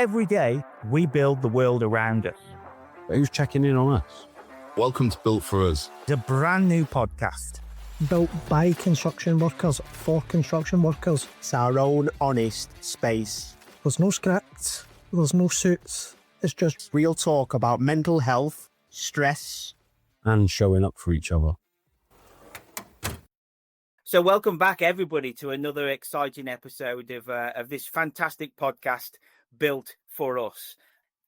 Every day, we build the world around us. But who's checking in on us? Welcome to Built For Us. It's a brand new podcast. Built by construction workers, for construction workers. It's our own honest space. There's no scripts, there's no suits. It's just Real talk about mental health, stress, And showing up for each other. So welcome back, everybody, to another exciting episode of this fantastic podcast, Built For Us.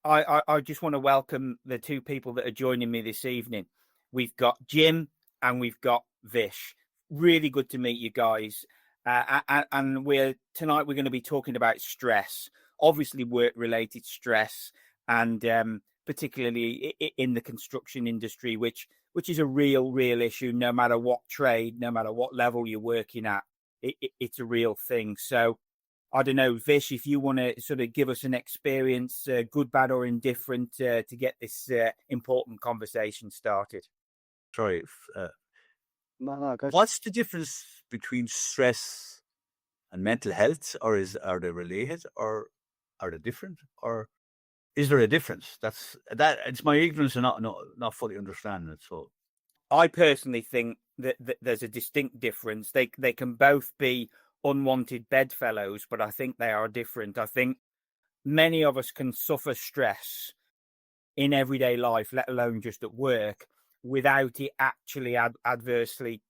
I just want to welcome the two people that are joining me this evening. We've got Jim and we've got Vish. Really good to meet you guys. And tonight we're going to be talking about stress, obviously work-related stress, and particularly in the construction industry, which is a real issue, no matter what trade, no matter what level you're working at. It's a real thing. So I don't know, Vish, if you want to sort of give us an experience, good, bad, or indifferent, to get this important conversation started. Sorry. no, go. What's the difference between stress and mental health, or are they related, or are they different, or is there a difference? It's my ignorance and not fully understanding it. So, I personally think that there's a distinct difference. They can both be unwanted bedfellows, but I think they are different. I think many of us can suffer stress in everyday life, let alone just at work, without it actually adversely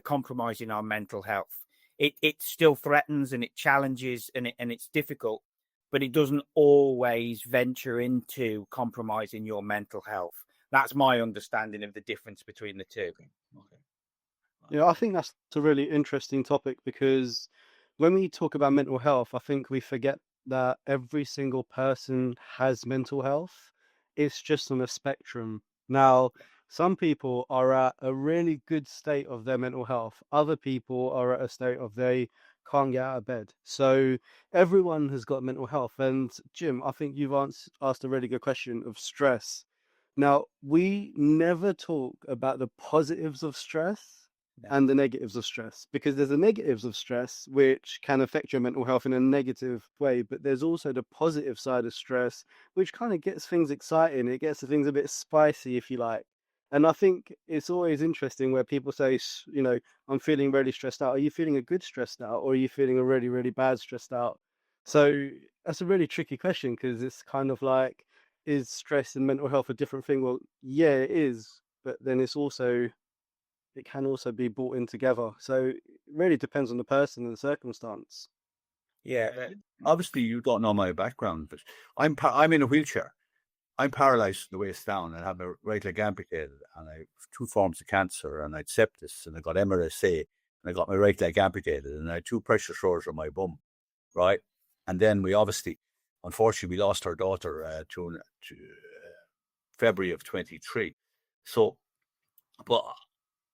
compromising our mental health. It still threatens and it challenges and it's difficult, but it doesn't always venture into compromising your mental health. That's my understanding of the difference between the two. okay. Yeah, I think that's a really interesting topic, because when we talk about mental health, I think we forget that every single person has mental health. It's just on a spectrum. Now, some people are at a really good state of their mental health. Other people are at a state of they can't get out of bed. So everyone has got mental health. And Jim, I think you've asked a really good question of stress. Now, we never talk about the positives of stress and the negatives of stress, because there's the negatives of stress which can affect your mental health in a negative way, but there's also the positive side of stress which kind of gets things exciting. It gets things a bit spicy, if you like. And I think it's always interesting where people say, I'm feeling really stressed out. Are you feeling a good stressed out, or are you feeling a really, really bad stressed out? So that's a really tricky question, because it's kind of like, is stress and mental health a different thing? Well, yeah, it is, but then it can also be brought in together. So it really depends on the person and the circumstance. Yeah. Obviously, you don't know my background, but I'm in a wheelchair. I'm paralyzed from the waist down, and I have my right leg amputated, and I have 2 forms of cancer, and I had sepsis, and I got MRSA, and I got my right leg amputated, and I had 2 pressure sores on my bum, right? And then unfortunately, we lost our daughter to February of 23. So, but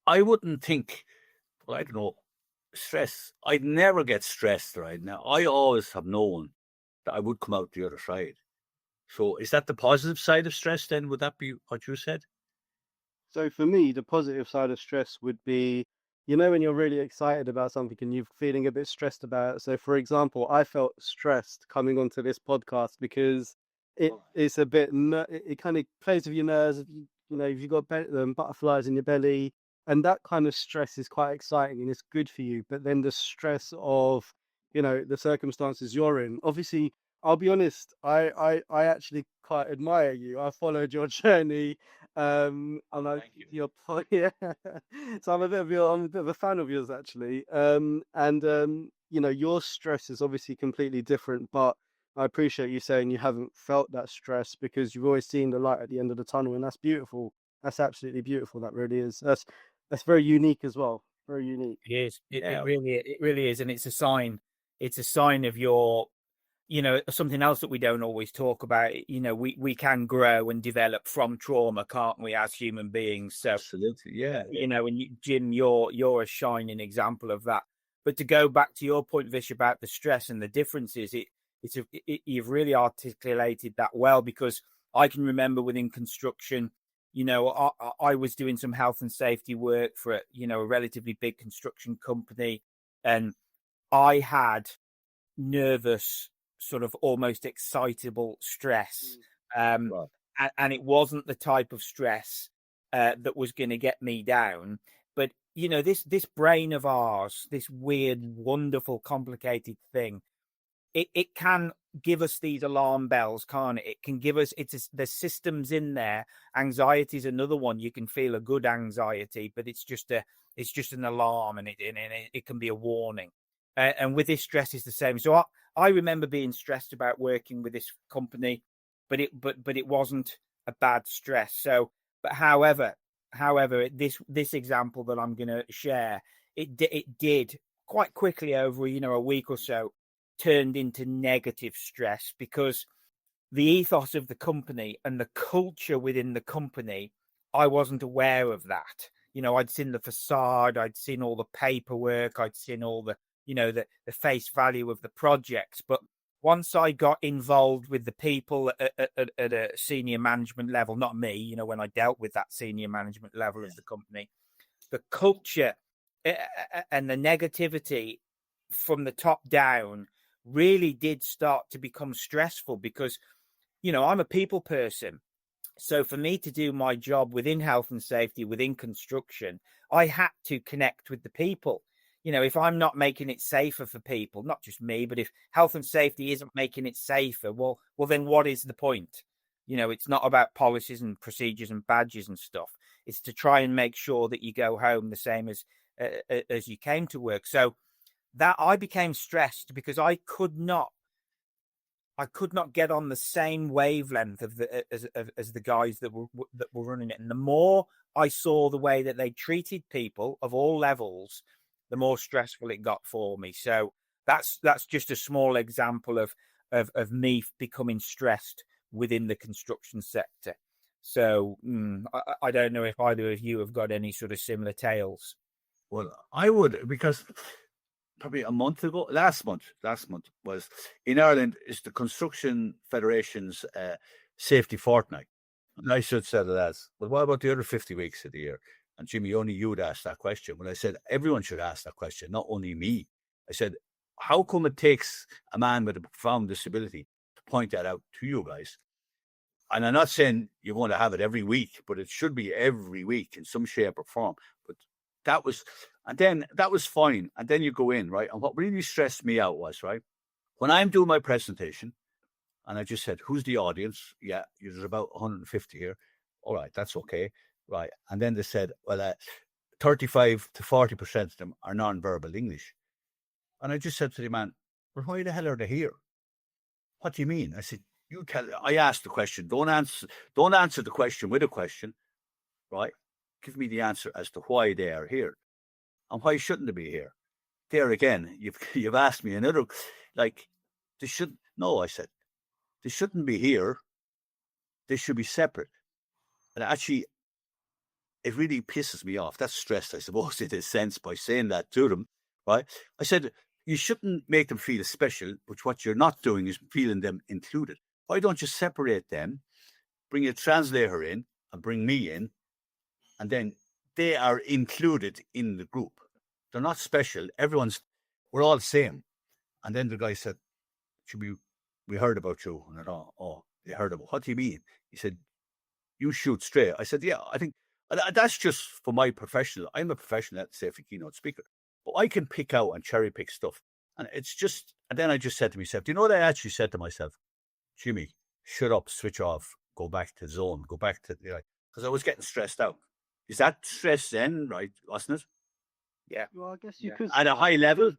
I wouldn't think, well, I don't know, stress. I'd never get stressed right now. I always have known that I would come out the other side. So is that the positive side of stress then? Would that be what you said? So for me, the positive side of stress would be, when you're really excited about something and you're feeling a bit stressed about it. So for example, I felt stressed coming onto this podcast because it's a bit, it kind of plays with your nerves. If you've got butterflies in your belly, and that kind of stress is quite exciting and it's good for you. But then the stress of, the circumstances you're in, obviously, I'll be honest, I actually quite admire you. I followed your journey, and your point. Yeah. So I'm a bit of a fan of yours, actually. Your stress is obviously completely different, but I appreciate you saying you haven't felt that stress, because you've always seen the light at the end of the tunnel, and that's beautiful. That's absolutely beautiful. That really is. That's very unique as well. Very unique. It is. It really is, and it's a sign. It's a sign of your, something else that we don't always talk about. We can grow and develop from trauma, can't we, as human beings? So Absolutely, yeah. And Jim, you're a shining example of that. But to go back to your point, Vish, about the stress and the differences, you've really articulated that well, because I can remember within construction, I was doing some health and safety work for a relatively big construction company, and I had nervous sort of almost excitable stress. Right. And it wasn't the type of stress that was going to get me down. But, you know, this brain of ours, this weird, wonderful, complicated thing, it can give us these alarm bells, can't it? It can give us, there's systems in there. Anxiety is another one. You can feel a good anxiety, but it's just an alarm, and it can be a warning. And with this stress, it's the same. So I remember being stressed about working with this company, but it wasn't a bad stress. So, but however, this example that I'm going to share, it did quite quickly over, you know, a week or so, turned into negative stress, because the ethos of the company and the culture within the company, I wasn't aware of that. You know, I'd seen the facade, I'd seen all the paperwork, I'd seen all the, you know, the face value of the projects. But once I got involved with the people at a senior management level, not me, you know, when I dealt with that senior management level of the company, the culture and the negativity from the top down really did start to become stressful, because, you know, I'm a people person. So for me to do my job within health and safety, within construction, I had to connect with the people. You know, if I'm not making it safer for people, not just me, but if health and safety isn't making it safer, well, then what is the point? You know, it's not about policies and procedures and badges and stuff. It's to try and make sure that you go home the same as you came to work. So that I became stressed because I could not get on the same wavelength as the guys that were running it. And the more I saw the way that they treated people of all levels, the more stressful it got for me. So that's just a small example of me becoming stressed within the construction sector. So I don't know if either of you have got any sort of similar tales. Well, I would, because probably last month was in Ireland, is the Construction Federation's safety fortnight. And I should say it as, well, what about the other 50 weeks of the year? And Jimmy, only you'd ask that question. When I said everyone should ask that question, not only me. I said, how come it takes a man with a profound disability to point that out to you guys? And I'm not saying you want to have it every week, but it should be every week in some shape or form. But that was fine. And then you go in, right? And what really stressed me out was, right, when I'm doing my presentation, and I just said, who's the audience? Yeah, there's about 150 here. All right, that's okay. Right. And then they said, well, 35 to 40% of them are non-verbal English. And I just said to the man, well, why the hell are they here? What do you mean? I said, I asked the question. Don't answer the question with a question, right? Give me the answer as to why they are here. And why shouldn't they be here? There again, you've asked me another, like, I said, they shouldn't be here. They should be separate. And actually, it really pisses me off. That's stressed, I suppose, in a sense, by saying that to them, right? I said, you shouldn't make them feel special, but what you're not doing is feeling them included. Why don't you separate them, bring a translator in and bring me in, and then they are included in the group. They're not special. We're all the same. And then the guy said, we heard about you. And I thought, oh, they heard about, what do you mean? He said, you shoot straight. I said, yeah, I think that's just for my professional. I'm a professional safety keynote speaker, but I can pick out and cherry pick stuff. And it's just, and then I just said to myself, do you know what I actually said to myself? Jimmy, shut up, switch off, go back to the zone, go back to, because I was getting stressed out. Is that stress then, right? Wasn't it? Yeah. Well, I guess you could. At a high level?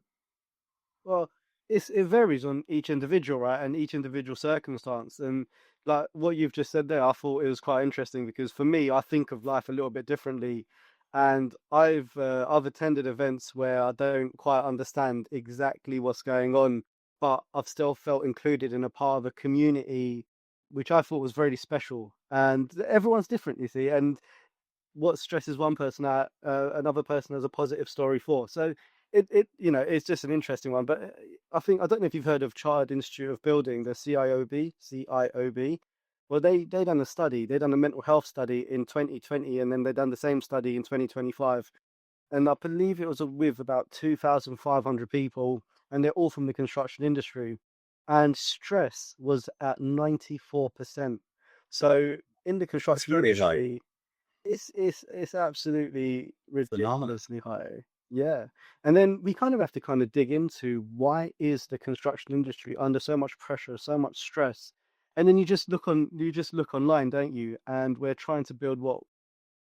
Well, it varies on each individual, right, and each individual circumstance. And like what you've just said there, I thought it was quite interesting, because for me, I think of life a little bit differently, and I've attended events where I don't quite understand exactly what's going on, but I've still felt included in a part of a community, which I thought was very special. And everyone's different, you see, and what stresses one person out, another person has a positive story for. So it's just an interesting one. But I don't know if you've heard of Chartered Institute of Building, the CIOB. Well, they done a study. They done a mental health study in 2020, and then they done the same study in 2025. And I believe it was with about 2,500 people, and they're all from the construction industry. and stress was at 94%. So in the construction really high. industry, it's absolutely Phenomenal. ridiculously high. Yeah. And then we kind of have to kind of dig into why is the construction industry under so much pressure, so much stress. And then you just look online, don't you? And we're trying to build what,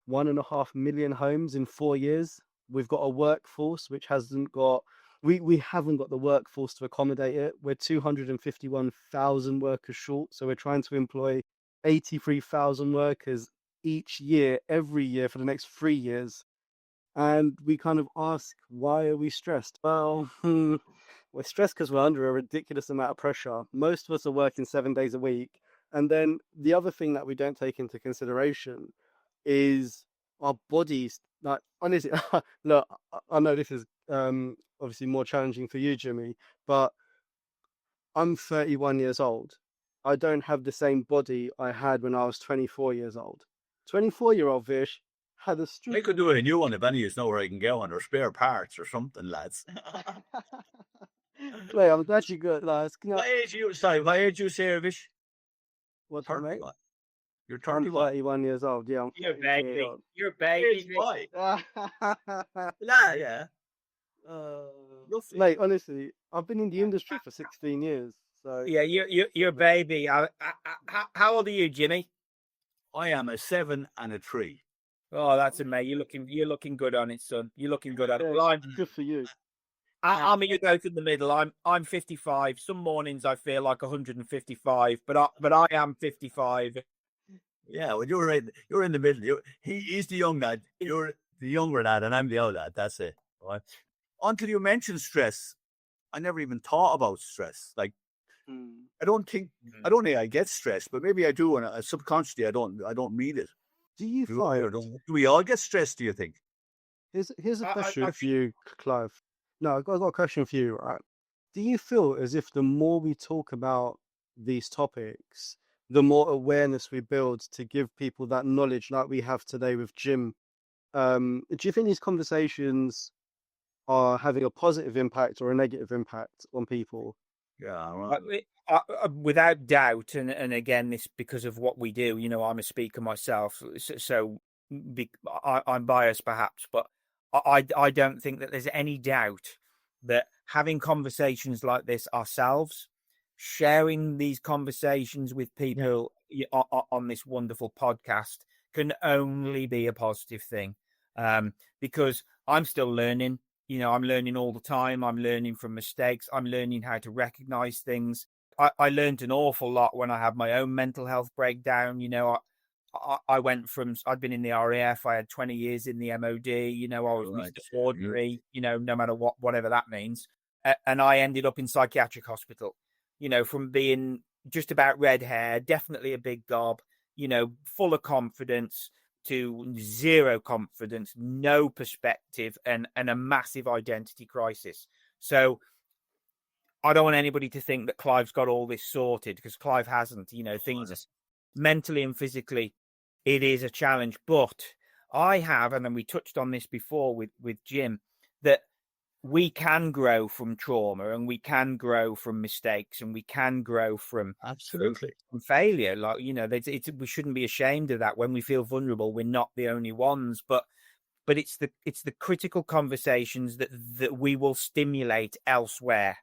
1.5 million homes in 4 years. We've got a workforce which hasn't got we haven't got the workforce to accommodate it. We're 251,000 workers short, so we're trying to employ 83,000 workers each year, every year for the next 3 years. And we kind of ask, why are we stressed? Well, we're stressed because we're under a ridiculous amount of pressure. Most of us are working 7 days a week. And then the other thing that we don't take into consideration is our bodies. Like, honestly, look, I know this is obviously more challenging for you, Jimmy, but I'm 31 years old. I don't have the same body I had when I was 24 years old. 24-year-old Vish had a I streak. could do a new one if any of you know where I can get one or spare parts or something, lads. Wait, I'm glad you got last. What age you? Sorry, what age you say, Vish? What's that, mate? 31. You're I'm 31. 31 years old. Yeah, I'm You're 31 years baby. old. You're baby. Why? Uh, Nah, yeah. Roughly. mate, honestly, I've been in the industry for 16 years. So Yeah, you're baby. How old are you, Jimmy? I am a 7 and a 3. Oh, that's amazing. You're looking good on it, son. You're looking good on it. yeah, Well, good for you. I'm a both in the middle. I'm 55. Some mornings I feel like 155, but I am 55. Yeah, well, you're right. You're in the middle. He's the young lad. You're the younger lad, and I'm the old lad. That's it. Right? Until you mentioned stress, I never even thought about stress. Like, I don't think I get stressed, but maybe I do, and subconsciously I don't mean it. Do you Do find? we all get stressed? Do you think? Here's a I- question I- for you, Clive. No, I've got a question for you, right? Do you feel as if the more we talk about these topics, the more awareness we build to give people that knowledge like we have today with Jim? Do you think these conversations are having a positive impact or a negative impact on people? Yeah, right. Without doubt, and again, this because of what we do. I'm a speaker myself, so I'm biased perhaps, but I don't think that there's any doubt that having conversations like this ourselves, sharing these conversations with people on this wonderful podcast, can only be a positive thing, because I'm still learning. I'm learning all the time. I'm learning from mistakes. I'm learning how to recognize things. I learned an awful lot when I had my own mental health breakdown. I went from, I'd been in the RAF. I had 20 years in the MOD. I was Right. Mr. Ordinary, no matter whatever that means. And I ended up in psychiatric hospital, from being just about red hair, definitely a big gob, full of confidence, to zero confidence, no perspective, and a massive identity crisis. So I don't want anybody to think that Clive's got all this sorted, because Clive hasn't. Things mentally and physically, it is a challenge. But I have, and then we touched on this before with Jim, that we can grow from trauma, and we can grow from mistakes, and we can grow from Absolutely. failure. Like, we shouldn't be ashamed of that. When we feel vulnerable, we're not the only ones, but it's the critical conversations that we will stimulate elsewhere.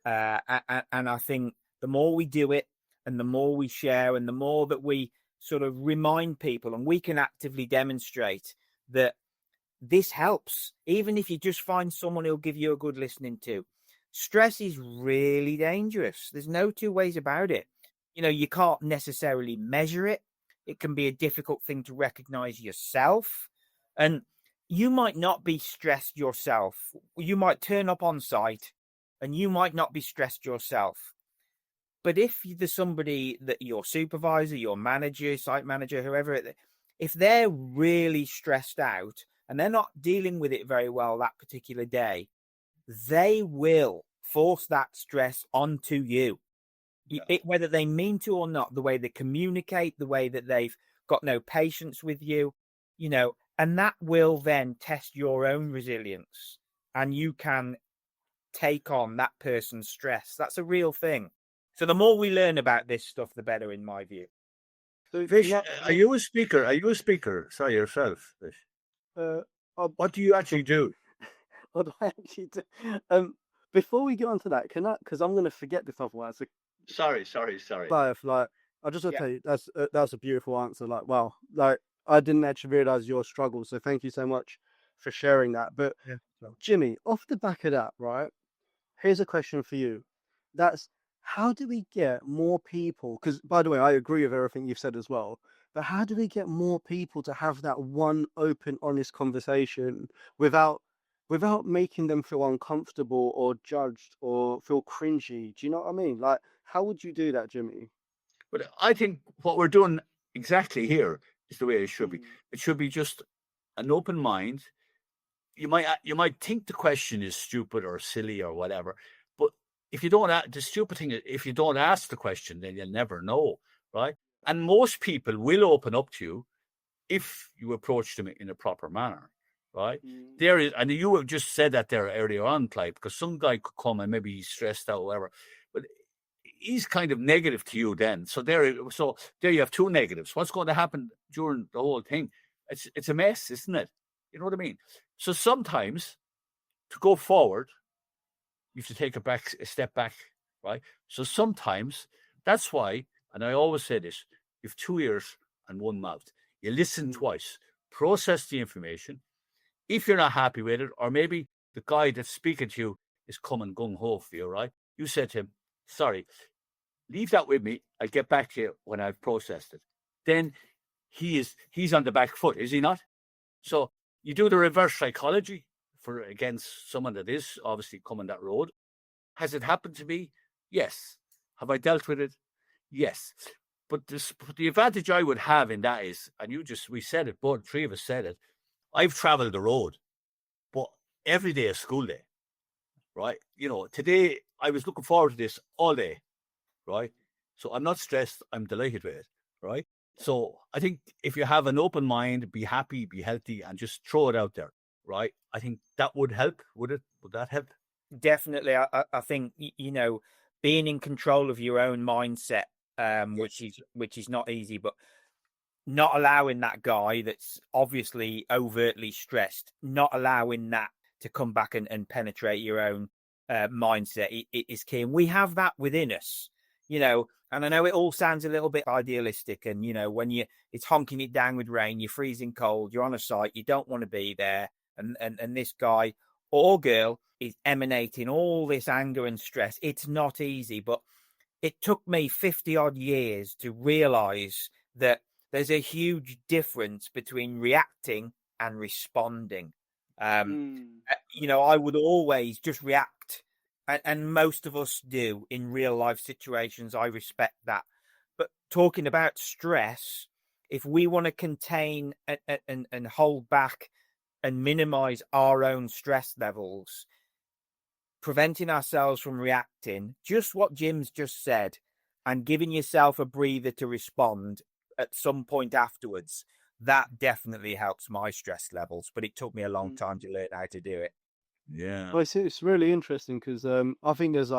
And I think the more we do it, and the more we share, and the more that we sort of remind people, and we can actively demonstrate that this helps, even if you just find someone who'll give you a good listening to. Stress is really dangerous. There's no two ways about it. You can't necessarily measure it. It can be a difficult thing to recognize yourself. And you might not be stressed yourself. You might turn up on site and you might not be stressed yourself. But if there's somebody that your supervisor, your manager, site manager, whoever, if they're really stressed out and they're not dealing with it very well that particular day, they will force that stress onto you. Whether they mean to or not, the way they communicate, the way that they've got no patience with you, and that will then test your own resilience, and you can take on that person's stress. That's a real thing. So the more we learn about this stuff, the better, in my view. So Vish, now, are you a speaker? Are you a speaker? Sorry, yourself, Vish. What do you actually do? what do I actually do? Before we get on to that, because I'm going to forget this otherwise. So, Sorry. Clive, like, I just want to Yeah. tell you, that's a beautiful answer. Like, wow, like, I didn't actually realize your struggle. So thank you so much for sharing that. But Jimmy, off the back of that, right? Here's a question for you. That's how do we get more people? Because, by the way, I agree with everything you've said as well. But how do we get more people to have that one open, honest conversation without making them feel uncomfortable or judged or feel cringy? Do you know what I mean? Like, how would you do that, Jimmy? But I think what we're doing exactly here is the way it should be. It should be just an open mind. You might think the question is stupid or silly or whatever, but if you don't, the stupid thing is if you don't ask the question, then you'll never know, right? And most people will open up to you if you approach them in a proper manner, right? There is, and you have just said that there earlier on, Clive, because some guy could come and maybe he's stressed out or whatever, but he's kind of negative to you then. So there you have two negatives. What's going to happen during the whole thing? It's a mess, isn't it? You know what I mean? So sometimes to go forward, you have to take a step back, right? So sometimes that's why, and I always say this, you have 2 ears and 1 mouth. You listen twice, process the information. If you're not happy with it, or maybe the guy that's speaking to you is coming gung-ho for you, right? You said to him, sorry, leave that with me. I'll get back to you when I've processed it. Then he's on the back foot, is he not? So you do the reverse psychology against someone that is obviously coming that road. Has it happened to me? Yes. Have I dealt with it? Yes. But the advantage I would have in that is, and we said it, both 3 of us said it, I've traveled the road, but every day is school day, right? You know, today I was looking forward to this all day, right? So I'm not stressed. I'm delighted with it, right? So I think if you have an open mind, be happy, be healthy, and just throw it out there, right? I think that would help. Would it? Would that help? Definitely. I think, being in control of your own mindset, which is not easy, but not allowing that guy that's obviously overtly stressed, not allowing that to come back and penetrate your own mindset is key. And we have that within us, and I know it all sounds a little bit idealistic. And, when it's honking it down with rain, you're freezing cold, you're on a site, you don't want to be there. And this guy or girl is emanating all this anger and stress. It's not easy, but it took me 50 odd years to realize that there's a huge difference between reacting and responding. I would always just react. And most of us do in real life situations. I respect that. But talking about stress, if we want to contain and hold back and minimize our own stress levels, preventing ourselves from reacting, just what Jim's just said, and giving yourself a breather to respond at some point afterwards, that definitely helps my stress levels. But it took me a long time to learn how to do it. Yeah. Well, it's really interesting because I think there's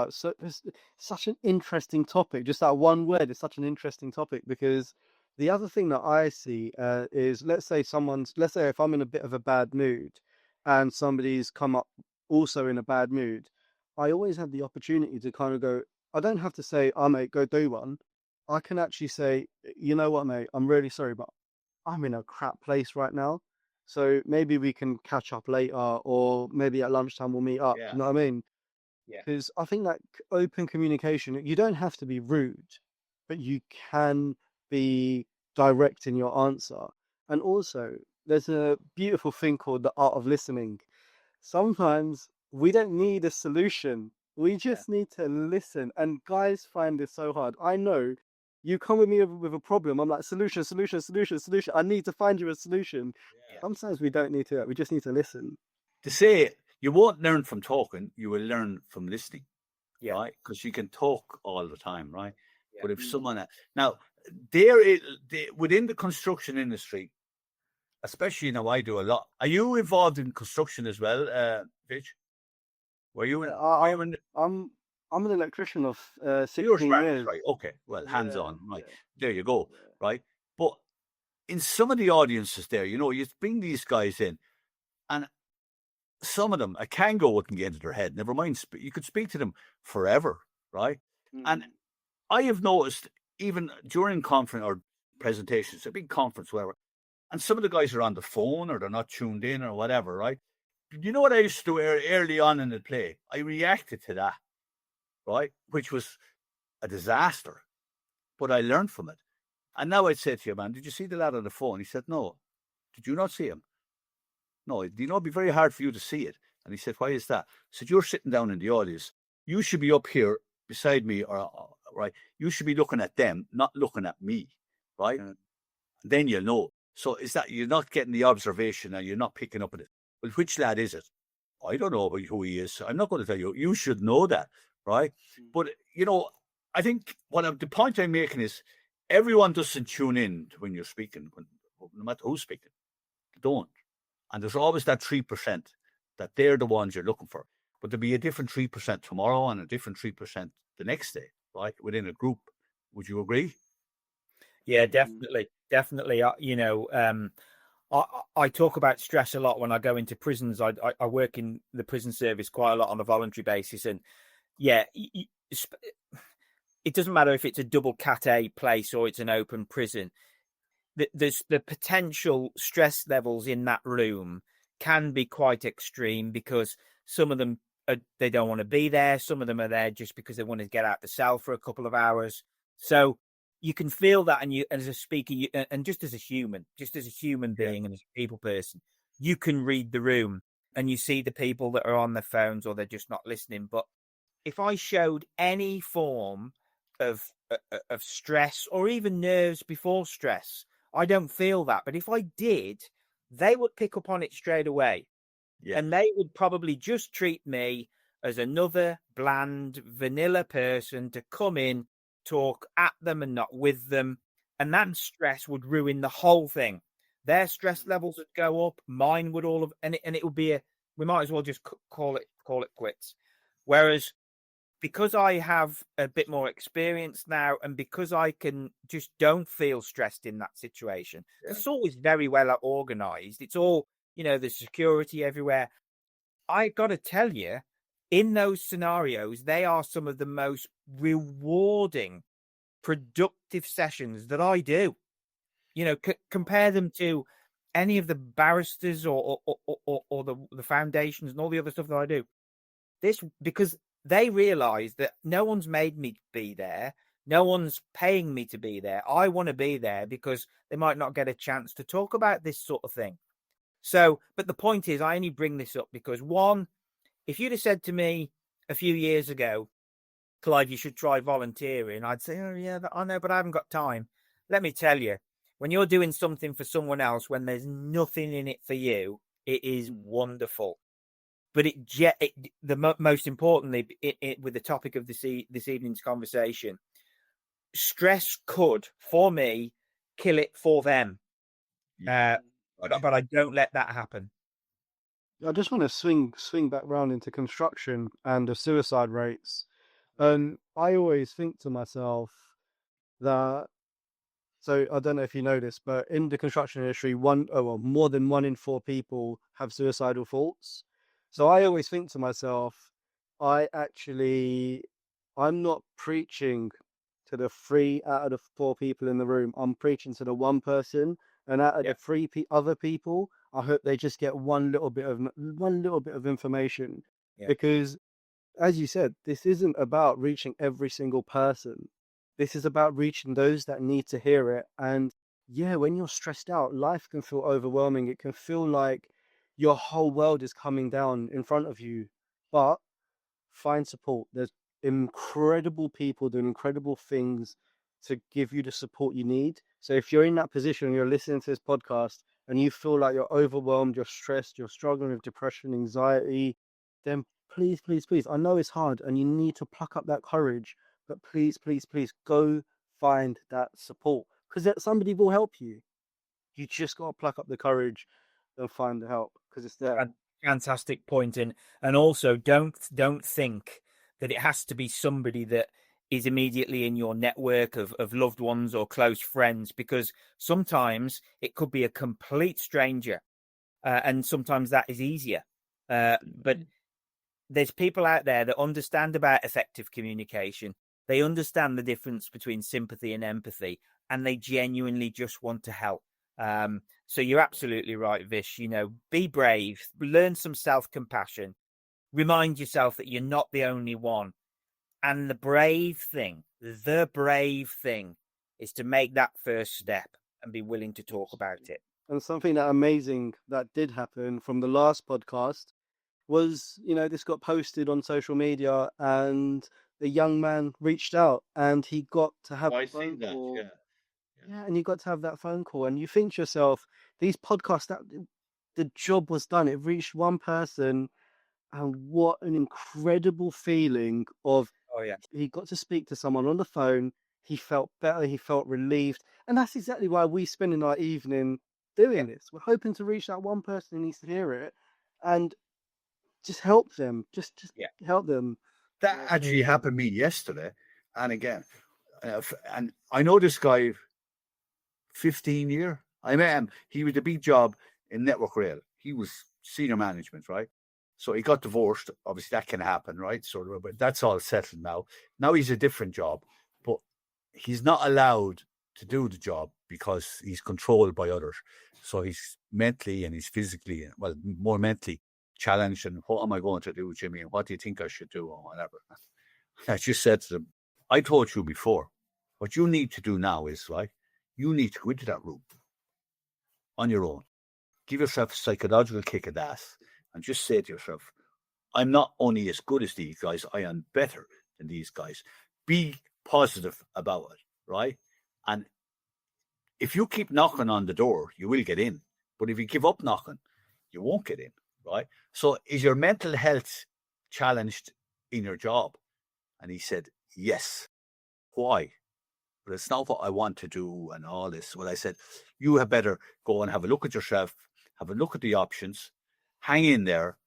such an interesting topic. Just that one word is such an interesting topic because the other thing that I see is let's say if I'm in a bit of a bad mood and somebody's come up also in a bad mood, I always have the opportunity to kind of go, I don't have to say, oh, mate, go do one. I can actually say, you know what, mate, I'm really sorry, but I'm in a crap place right now. So maybe we can catch up later, or maybe at lunchtime we'll meet up. Yeah. You know what I mean? Yeah. Because I think that open communication, you don't have to be rude, but you can be direct in your answer. And also, there's a beautiful thing called the art of listening. Sometimes we don't need a solution. We just need to listen. And guys find this so hard. I know you come with me with a problem. I'm like, solution. I need to find you a solution. Yeah. Sometimes we don't need to. We just need to listen. To say you won't learn from talking, you will learn from listening, Yeah. right? Because you can talk all the time, right? Yeah. But if someone now within the construction industry, especially now, I do a lot. Are you involved in construction as well, Vish? Were you? I'm an electrician of You're 16 Spanish, years. right? Okay, well, hands Yeah, on, right? yeah, There you go, yeah. right? But in some of the audiences there, you bring these guys in, and some of them, a Kango wouldn't get into their head. Never mind, you could speak to them forever, right? And I have noticed, even during conference or presentations, a big conference, whatever, and some of the guys are on the phone or they're not tuned in or whatever, right? You know what I used to do early on in the play? I reacted to that, right? Which was a disaster, but I learned from it. And now I'd say to you, man, did you see the lad on the phone? He said, no. Did you not see him? No, it'd be very hard for you to see it. And he said, why is that? I said, you're sitting down in the audience. You should be up here beside me, right? You should be looking at them, not looking at me, right? Yeah. Then you'll know. So is that you're not getting the observation and you're not picking up on it. Well, which lad is it? I don't know who he is. I'm not going to tell you. You should know that, right? But, I think the point I'm making is everyone doesn't tune in when you're speaking, no matter who's speaking. They don't. And there's always that 3% that they're the ones you're looking for. But there'll be a different 3% tomorrow and a different 3% the next day, right? Within a group. Would you agree? Yeah, definitely. Definitely. I talk about stress a lot when I go into prisons. I work in the prison service quite a lot on a voluntary basis. And yeah, it doesn't matter if it's a double Cat A place or it's an open prison. There's the potential stress levels in that room can be quite extreme because some of them, they don't want to be there. Some of them are there just because they want to get out the cell for a couple of hours. So you can feel that, and as a speaker, and just as a human being and as a people person, you can read the room and you see the people that are on their phones or they're just not listening. But if I showed any form of stress or even nerves before stress, I don't feel that. But if I did, they would pick up on it straight away. Yeah. And they would probably just treat me as another bland, vanilla person to come in, talk at them and not with them. And that stress would ruin the whole thing. Their stress levels would go up. Mine would and it would be we might as well just call it quits. Whereas because I have a bit more experience now and because I can just don't feel stressed in that situation, it's always very well organized. It's all, there's security everywhere. I got to tell you, in those scenarios, they are some of the most rewarding, productive sessions that I do. Compare them to any of the barristers or the foundations and all the other stuff that I do. Because they realize that no one's made me be there. No one's paying me to be there. I want to be there because they might not get a chance to talk about this sort of thing. So, but the point is, I only bring this up because one, if you'd have said to me a few years ago, Clive, you should try volunteering, I'd say, oh yeah, I know, but I haven't got time. Let me tell you, when you're doing something for someone else, when there's nothing in it for you, it is wonderful. But most importantly, with the topic of this evening's conversation, stress could, for me, kill it for them. But I don't let that happen. I just want to swing back round into construction and the suicide rates. And I always think to myself that, so I don't know if you know this, but in the construction industry, more than 1 in 4 people have suicidal thoughts. So I always think to myself, I'm not preaching to the 3 out of the 4 people in the room. I'm preaching to the 1 person, and out of the 3 other people, I hope they just get one little bit of information. Yeah. Because, as you said, this isn't about reaching every single person. This is about reaching those that need to hear it. And yeah, when you're stressed out, life can feel overwhelming. It can feel like your whole world is coming down in front of you. But find support. There's incredible people doing incredible things to give you the support you need. So if you're in that position, you're listening to this podcast and you feel like you're overwhelmed, you're stressed, you're struggling with depression, anxiety, then please, please, please, I know it's hard and you need to pluck up that courage, but please, please, please go find that support because somebody will help you. You just got to pluck up the courage and find the help because it's there. Fantastic point. And also don't think that it has to be somebody that is immediately in your network of loved ones or close friends, because sometimes it could be a complete stranger, and sometimes that is easier. But there's people out there that understand about effective communication. They understand the difference between sympathy and empathy, and they genuinely just want to help. So you're absolutely right, Vish. Be brave, learn some self-compassion, remind yourself that you're not the only one. And the brave thing is to make that first step and be willing to talk about it. And something that amazing that did happen from the last podcast was, this got posted on social media, and the young man reached out and he got to have a phone call. Yeah, and you got to have that phone call, and you think to yourself, these podcasts, that the job was done. It reached one person, and what an incredible feeling of, Oh, yeah. he got to speak to someone on the phone. He felt better. He felt relieved. And that's exactly why we spend our evening doing this. We're hoping to reach that one person who needs to hear it and just help them. Just help them. That actually happened to me yesterday. And again, and I know this guy 15 years. I met him. He was a big job in Network Rail. He was senior management, right? So he got divorced. Obviously, that can happen, right? So, but that's all settled now. Now he's a different job, but he's not allowed to do the job because he's controlled by others. So he's mentally and he's physically, well, more mentally challenged. And what am I going to do, Jimmy? And what do you think I should do, or whatever? I just said to them, I told you before, what you need to do now is, right, you need to go into that room on your own. Give yourself a psychological kick of the ass and just say to yourself, I'm not only as good as these guys, I am better than these guys. Be positive about it, right? And if you keep knocking on the door, you will get in. But if you give up knocking, you won't get in, right? So is your mental health challenged in your job? And he said, yes. Why? But it's not what I want to do and all this. Well, I said, you had better go and have a look at yourself, have a look at the options, hang in there.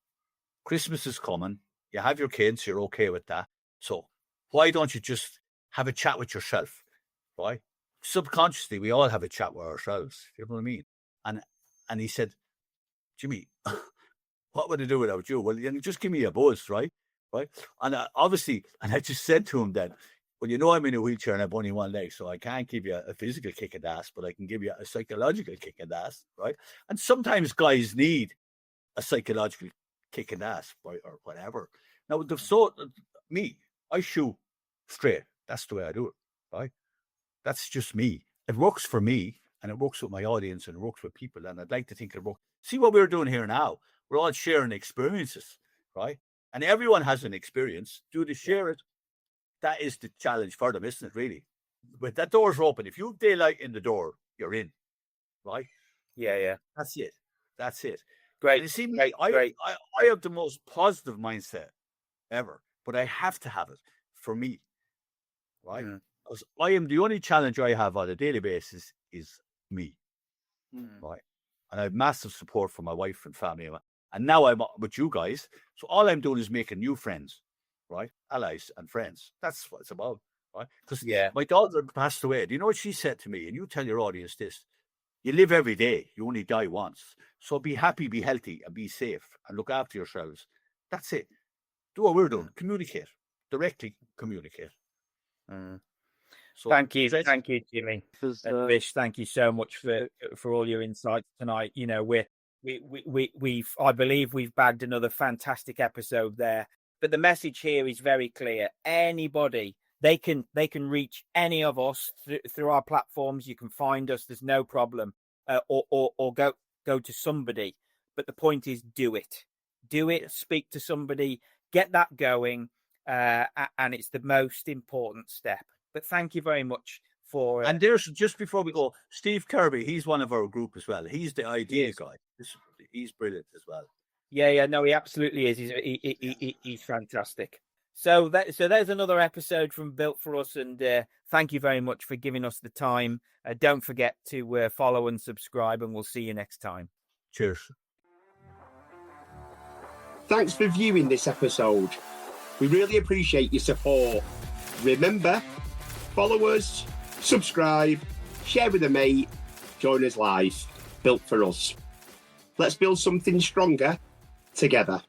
Christmas is coming. You have your kids, you're okay with that. So why don't you just have a chat with yourself, right? Subconsciously, we all have a chat with ourselves. You know what I mean? And he said, Jimmy, what would I do without you? Well, just give me a buzz, right? Right? And obviously, and I just said to him then, well, I'm in a wheelchair and I've only one leg, so I can't give you a physical kick in the ass, but I can give you a psychological kick in the ass, right? And sometimes guys need a psychological kick in the ass, right, or whatever. Now, I shoot straight. That's the way I do it, right? That's just me. It works for me, and it works with my audience, and it works with people, and I'd like to think it works. See what we're doing here now? We're all sharing experiences, right? And everyone has an experience. Do they share it? That is the challenge for them, isn't it, really? But that door's open. If you have daylight in the door, you're in, right? Yeah. That's it. Great. And you see, great. I have the most positive mindset ever, but I have to have it for me, right? Because I am the only challenge I have on a daily basis is me, right? And I have massive support from my wife and family. And now I'm with you guys. So all I'm doing is making new friends, right? Allies and friends. That's what it's about, right? Because my daughter passed away. Do you know what she said to me? And you tell your audience this. You live every day. You only die once. So be happy, be healthy, and be safe, and look after yourselves. That's it. Do what we're doing. Communicate. Directly communicate. So, thank you, Jimmy. And Vish, thank you so much for all your insights tonight. I believe we've bagged another fantastic episode there. But the message here is very clear. Anybody, they can reach any of us through our platforms. You can find us. There's no problem. Or go to somebody. But the point is, do it. Do it. Speak to somebody. Get that going. And it's the most important step. But thank you very much for. And there's, just before we go, Steve Kirby. He's one of our group as well. He's the idea guy. He's brilliant as well. Yeah, no, he absolutely is. He's fantastic. So there's another episode from Built for Us, and thank you very much for giving us the time. Don't forget to follow and subscribe, and we'll see you next time. Cheers. Thanks for viewing this episode. We really appreciate your support. Remember, follow us, subscribe, share with a mate, join us live. Built for us. Let's build something stronger together.